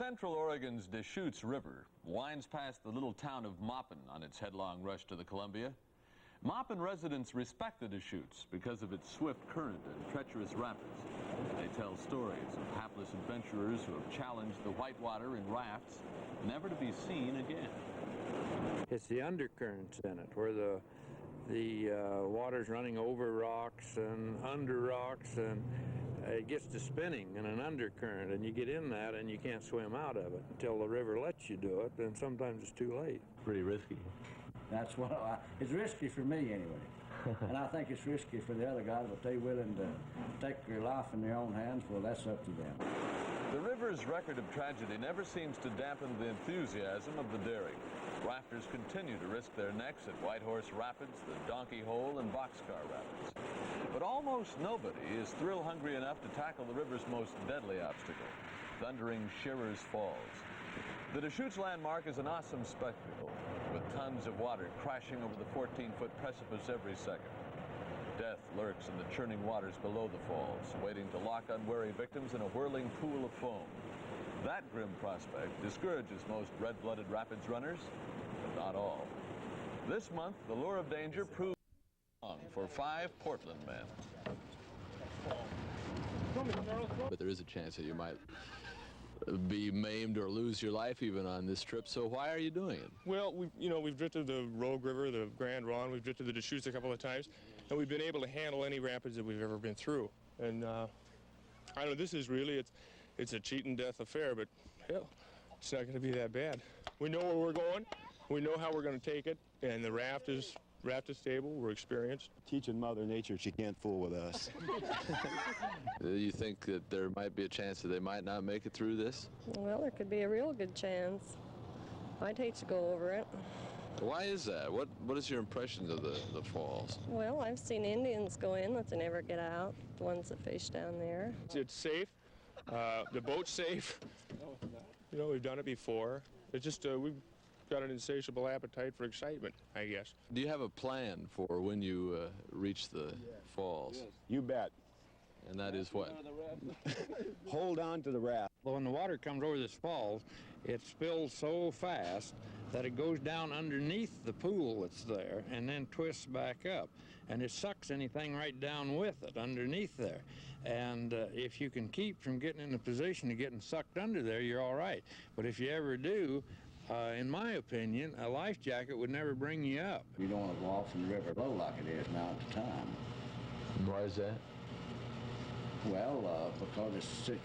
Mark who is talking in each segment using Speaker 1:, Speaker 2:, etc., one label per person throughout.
Speaker 1: Central Oregon's Deschutes River winds past the little town of Maupin on its headlong rush to the Columbia. Maupin residents respect the Deschutes because of its swift current and treacherous rapids. They tell stories of hapless adventurers who have challenged the whitewater in rafts, never to be seen again.
Speaker 2: It's the undercurrents in it, where the water's running over rocks and under rocks, and it gets to spinning in an undercurrent, and you get in that and you can't swim out of it until the river lets you do it, and sometimes it's too late.
Speaker 3: Pretty risky.
Speaker 4: That's what it's risky for me anyway. And I think it's risky for the other guys, but they're willing to take their life in their own hands. Well, that's up to them.
Speaker 1: The river's record of tragedy never seems to dampen the enthusiasm of the daring. Rafters continue to risk their necks at Whitehorse Rapids, the Donkey Hole, and Boxcar Rapids. But almost nobody is thrill-hungry enough to tackle the river's most deadly obstacle, thundering Sherars Falls. The Deschutes landmark is an awesome spectacle, with tons of water crashing over the 14-foot precipice every second. Death lurks in the churning waters below the falls, waiting to lock unwary victims in a whirling pool of foam. That grim prospect discourages most red-blooded rapids runners, but not all. This month, the lure of danger proved wrong for 5 Portland men.
Speaker 3: But there is a chance that you might be maimed or lose your life even on this trip, so why are you doing it?
Speaker 5: Well, we've drifted the Rogue River, the Grand Ronde, we've drifted the Deschutes a couple of times, and we've been able to handle any rapids that we've ever been through. And I don't know, this is really, it's a cheat and death affair, but hell, it's not going to be that bad. We know where we're going, we know how we're going to take it, and the raft is stable, we're experienced.
Speaker 6: Teaching Mother Nature she can't fool with us.
Speaker 3: Do you think that there might be a chance that they might not make it through this?
Speaker 7: Well, there could be a real good chance. I'd hate to go over it.
Speaker 3: Why is that? What is your impression of the falls?
Speaker 7: Well, I've seen Indians go in, but they never get out, the ones that fish down there.
Speaker 5: It's safe, the boat's safe. We've done it before. It's just, we've got an insatiable appetite for excitement, I guess.
Speaker 3: Do you have a plan for when you reach the falls?
Speaker 6: You bet.
Speaker 3: And that is what?
Speaker 6: Hold on to the raft.
Speaker 2: When the water comes over this falls, it spills so fast that it goes down underneath the pool that's there and then twists back up. And it sucks anything right down with it underneath there. And if you can keep from getting in a position of getting sucked under there, you're all right. But if you ever do, in my opinion, a life jacket would never bring you up.
Speaker 4: You don't want to go off in the river low like it is now at the time.
Speaker 3: Why is that?
Speaker 4: Well, because it's such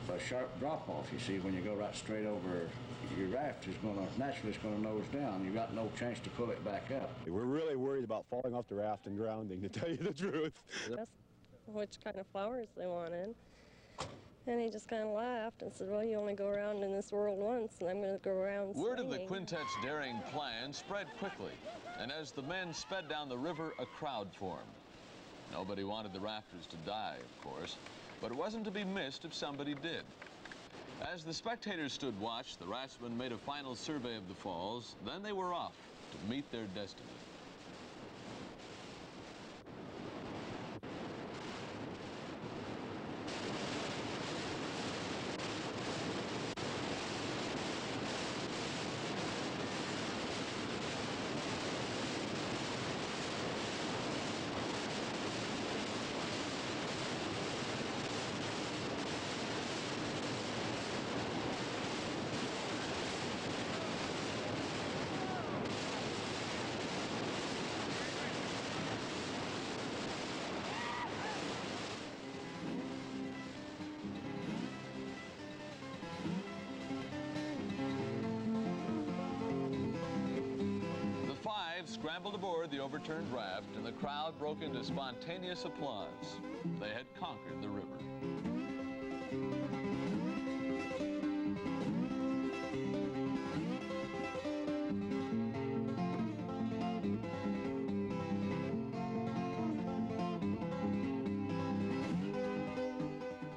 Speaker 4: a sharp drop-off, you see, when you go right straight over, your raft is naturally going to nose down. You've got no chance to pull it back up.
Speaker 6: We're really worried about falling off the raft and drowning, to tell you the truth.
Speaker 7: That's which kind of flowers they wanted. And he just kind of laughed and said, well, you only go around in this world once, and I'm going to go around
Speaker 1: Word
Speaker 7: swinging.
Speaker 1: of the quintet's daring plan spread quickly, and as the men sped down the river, a crowd formed. Nobody wanted the rafters to die, of course, but it wasn't to be missed if somebody did. As the spectators stood watch, the raftsmen made a final survey of the falls, then they were off to meet their destiny. Scrambled aboard the overturned raft, and the crowd broke into spontaneous applause. They had conquered the river.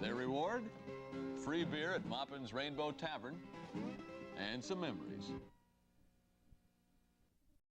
Speaker 1: Their reward? Free beer at Maupin's Rainbow Tavern and some memories.